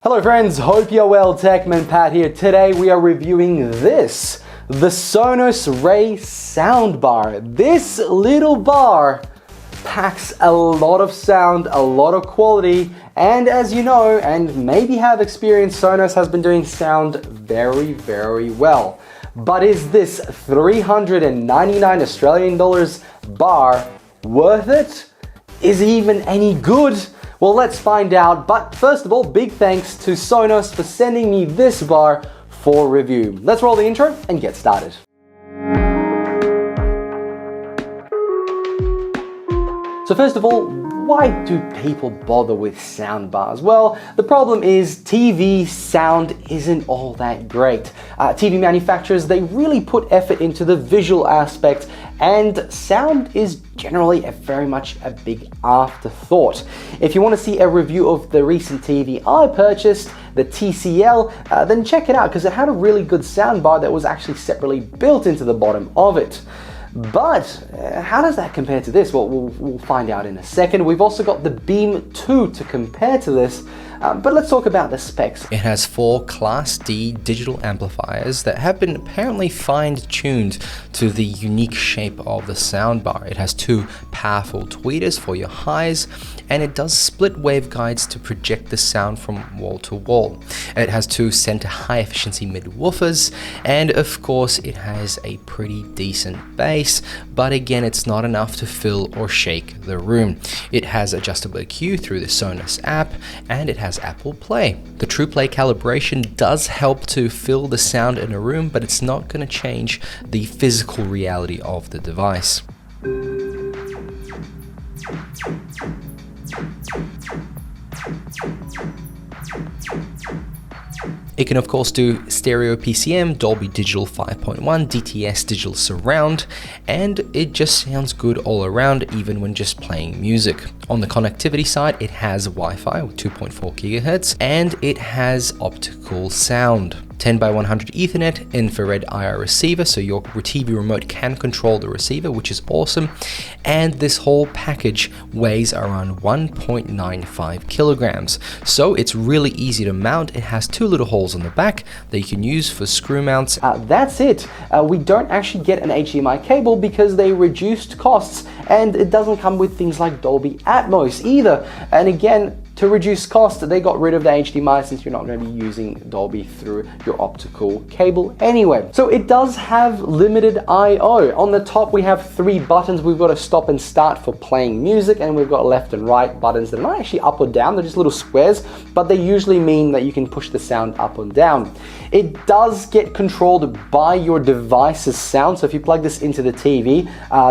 Hello friends, hope you're well. Techman Pat here. Today we are reviewing this, the Sonos Ray soundbar. This little bar packs a lot of sound, a lot of quality, and as you know, and maybe have experienced, Sonos has been doing sound very well. But is this 399 Australian dollars bar worth it? Is it even any good? Well, let's find out, but first of all, big thanks to Sonos for sending me this bar for review. Let's roll the intro and get started. So first of all, why do people bother with sound bars? Well, the problem is TV sound isn't all that great. TV manufacturers, they really put effort into the visual aspect, and sound is generally very much a big afterthought. If you want to see a review of the recent TV I purchased, the TCL, then check it out because it had a really good sound bar that was actually separately built into the bottom of it. But how does that compare to this? Well, we'll find out in a second. We've also got the Beam 2 to compare to this, but let's talk about the specs. It has 4 Class D digital amplifiers that have been apparently fine-tuned to the unique shape of the soundbar. It has 2 powerful tweeters for your highs, and it does split waveguides to project the sound from wall to wall. It has 2 center high-efficiency mid-woofers, and of course it has a pretty decent bass. But again, it's not enough to fill or shake the room. It has adjustable EQ through the Sonos app, and it has Apple Play. The TruePlay calibration does help to fill the sound in a room, but it's not going to change the physical reality of the device. It can of course do stereo PCM, Dolby Digital 5.1, DTS Digital Surround, and it just sounds good all around, even when just playing music. On the connectivity side, it has Wi-Fi with 2.4 GHz, and it has optical sound. 10x100 Ethernet infrared IR receiver, so your TV remote can control the receiver, which is awesome. And this whole package weighs around 1.95 kilograms. So it's really easy to mount. It has 2 little holes on the back that you can use for screw mounts. That's it. We don't actually get an HDMI cable because they reduced costs, and it doesn't come with things like Dolby Atmos either. And again, to reduce cost, they got rid of the HDMI since you're not going to be using Dolby through your optical cable anyway. So it does have limited I/O. On the top we have 3 buttons. We've got a stop and start for playing music, and we've got left and right buttons that are not actually up or down, they're just little squares, but they usually mean that you can push the sound up and down. It does get controlled by your device's sound, so if you plug this into the TV,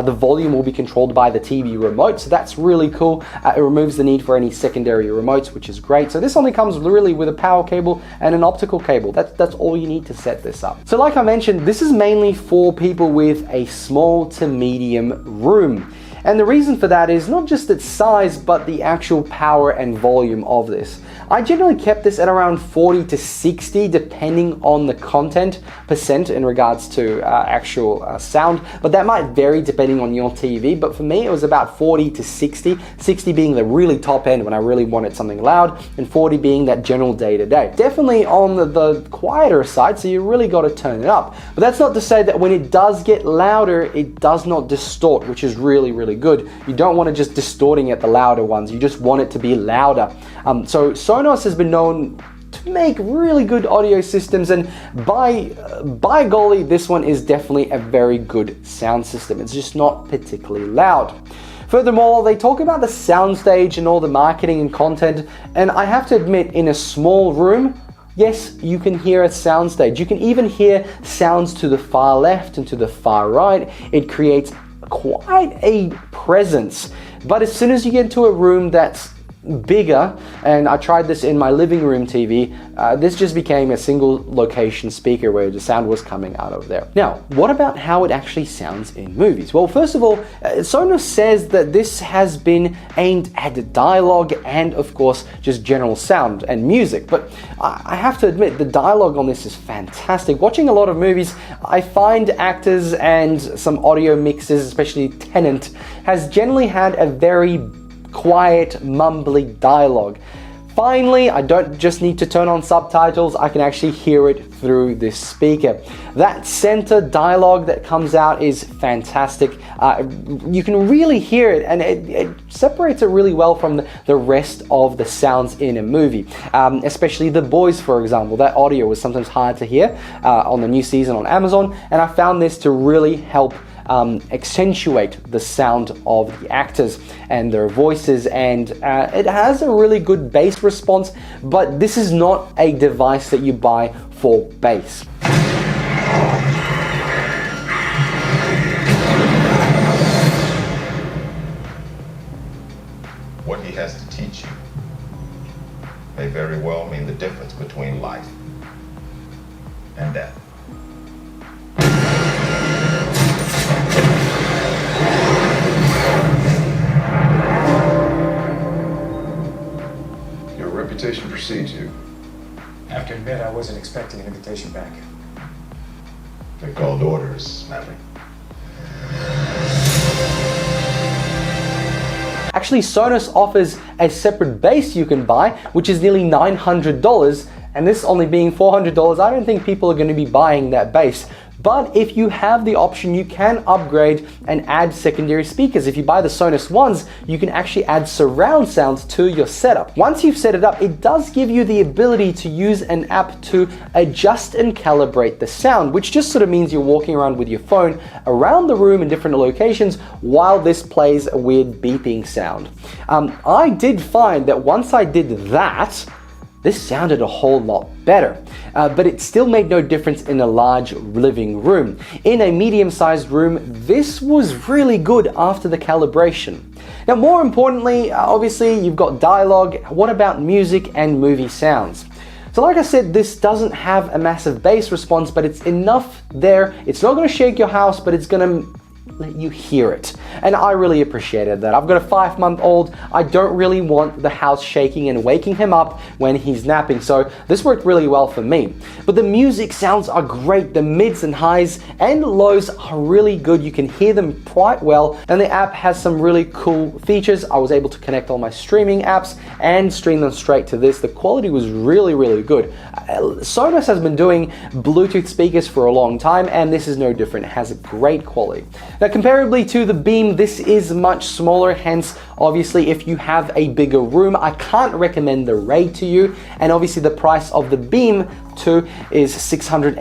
the volume will be controlled by the TV remote, so that's really cool. It removes the need for any secondary remotes, which is great. So this only comes really with a power cable and an optical cable. That's all you need to set this up. So like I mentioned, this is mainly for people with a small to medium room. And the reason for that is not just its size, but the actual power and volume of this. I generally kept this at around 40 to 60, depending on the content percent in regards to actual sound, but that might vary depending on your TV. But for me, it was about 40 to 60, 60 being the really top end when I really wanted something loud, and 40 being that general day-to-day. Definitely on the quieter side, so you really got to turn it up. But that's not to say that when it does get louder, it does not distort, which is really good. You don't want to just distorting at the louder ones, you just want it to be louder. So Sonos has been known to make really good audio systems, and by golly, this one is definitely a very good sound system. It's just not particularly loud. Furthermore, they talk about the soundstage and all the marketing and content, and I have to admit, in a small room, yes, you can hear a soundstage. You can even hear sounds to the far left and to the far right. It creates quite a presence. But as soon as you get into a room that's bigger, and I tried this in my living room TV, this just became a single location speaker where the sound was coming out of there. Now, what about how it actually sounds in movies? Well, first of all, Sonos says that this has been aimed at dialogue and of course just general sound and music, but I have to admit the dialogue on this is fantastic. Watching a lot of movies, I find actors and some audio mixes, especially Tenet, has generally had a very quiet, mumbly dialogue. finally, I don't just need to turn on subtitles, I can actually hear it through this speaker. That center dialogue that comes out is fantastic. You can really hear it, and it separates it really well from the rest of the sounds in a movie. Especially The Boys, for example. That audio was sometimes hard to hear on the new season on Amazon, and I found this to really help accentuate the sound of the actors and their voices, and it has a really good bass response, but this is not a device that you buy for bass. What he has to teach you may very well mean the difference between life and death. Your reputation precedes you. I have to admit, I wasn't expecting an invitation back. They're called orders, Maverick. Actually, Sonos offers a separate bass you can buy, which is nearly $900, and this only being $400, I don't think people are going to be buying that bass. But if you have the option, you can upgrade and add secondary speakers. If you buy the Sonos Ones, you can actually add surround sounds to your setup. Once you've set it up, it does give you the ability to use an app to adjust and calibrate the sound, which just sort of means you're walking around with your phone around the room in different locations while this plays a weird beeping sound. I did find that once I did that, this sounded a whole lot better, but it still made no difference in a large living room. In a medium-sized room, this was really good after the calibration. Now, more importantly, obviously, you've got dialogue. What about music and movie sounds? So like I said, this doesn't have a massive bass response, but it's enough there. It's not going to shake your house, but it's going to let you hear it. And I really appreciated that. I've got a 5-month-old. I don't really want the house shaking and waking him up when he's napping, so this worked really well for me. But the music sounds are great. The mids and highs and lows are really good. You can hear them quite well, and the app has some really cool features. I was able to connect all my streaming apps and stream them straight to this. The quality was really, really good. Sonos has been doing Bluetooth speakers for a long time, and this is no different. It has a great quality. Now, comparably to the Beam, this is much smaller, hence, obviously, if you have a bigger room, I can't recommend the Ray to you, and obviously the price of the Beam too is $699,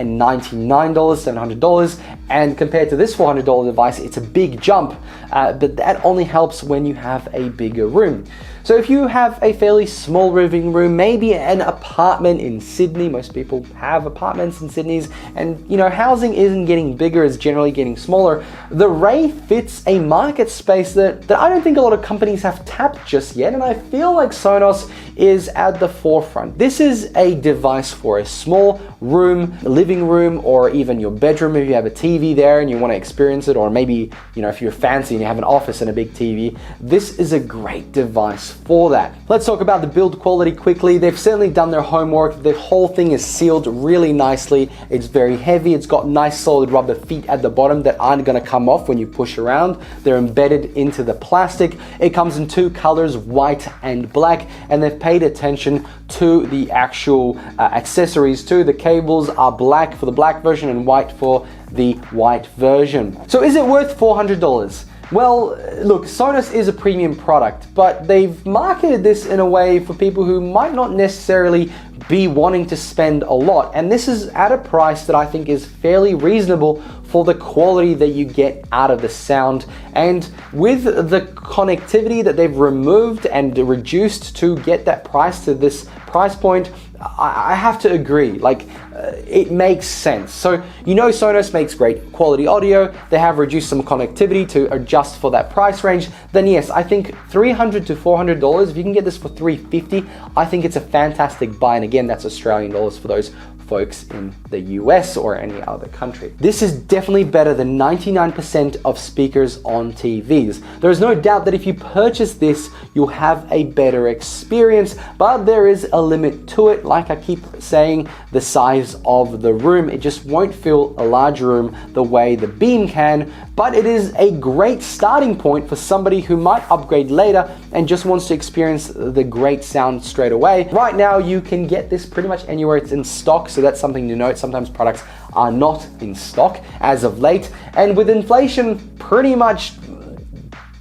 $700, and compared to this $400 device, it's a big jump, but that only helps when you have a bigger room. So if you have a fairly small living room, maybe an apartment in Sydney, most people have apartments in Sydney, and you know, housing isn't getting bigger, it's generally getting smaller, the Ray fits a market space that I don't think a lot of companies have tapped just yet, and I feel like Sonos is at the forefront. This is a device for a small room, living room, or even your bedroom if you have a TV there and you want to experience it, or maybe, you know, if you're fancy and you have an office and a big TV, this is a great device for that. Let's talk about the build quality quickly. They've certainly done their homework. The whole thing is sealed really nicely. It's very heavy. It's got nice solid rubber feet at the bottom that aren't going to come off when you push around. They're embedded into the plastic. It comes in 2 colors, white and black, and they've paid attention to the actual accessories too. The cables are black for the black version and white for the white version. So is it worth $400? Well, look, Sonos is a premium product, but they've marketed this in a way for people who might not necessarily be wanting to spend a lot, and this is at a price that I think is fairly reasonable for the quality that you get out of the sound. And with the connectivity that they've removed and reduced to get that price to this price point, I have to agree, it makes sense. So, you know, Sonos makes great quality audio. They have reduced some connectivity to adjust for that price range. Then yes, I think $300 to $400, if you can get this for $350, I think it's a fantastic buy. And again, that's Australian dollars for those folks in the US or any other country. This is definitely better than 99% of speakers on TVs. There is no doubt that if you purchase this, you'll have a better experience, but there is a limit to it. Like I keep saying, the size of the room, it just won't feel a large room the way the Beam can, but it is a great starting point for somebody who might upgrade later and just wants to experience the great sound straight away. Right now, you can get this pretty much anywhere it's in stock, so that's something to note. Sometimes products are not in stock as of late, and with inflation pretty much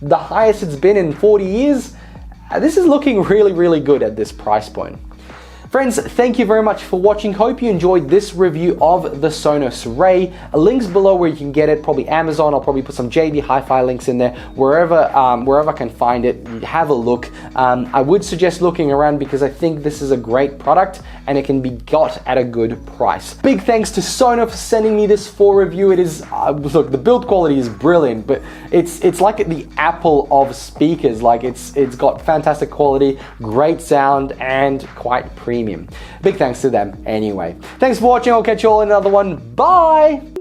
the highest it's been in 40 years, this is looking really, really good at this price point. Friends, thank you very much for watching. Hope you enjoyed this review of the Sonos Ray. Links below where you can get it, probably Amazon. I'll probably put some JB Hi-Fi links in there. Wherever I can find it, have a look. I would suggest looking around because I think this is a great product and it can be got at a good price. Big thanks to Sonos for sending me this for review. It is, look, the build quality is brilliant, but it's like the Apple of speakers. Like it's got fantastic quality, great sound, and quite premium. Big thanks to them anyway. Thanks for watching. I'll catch you all in another one. Bye!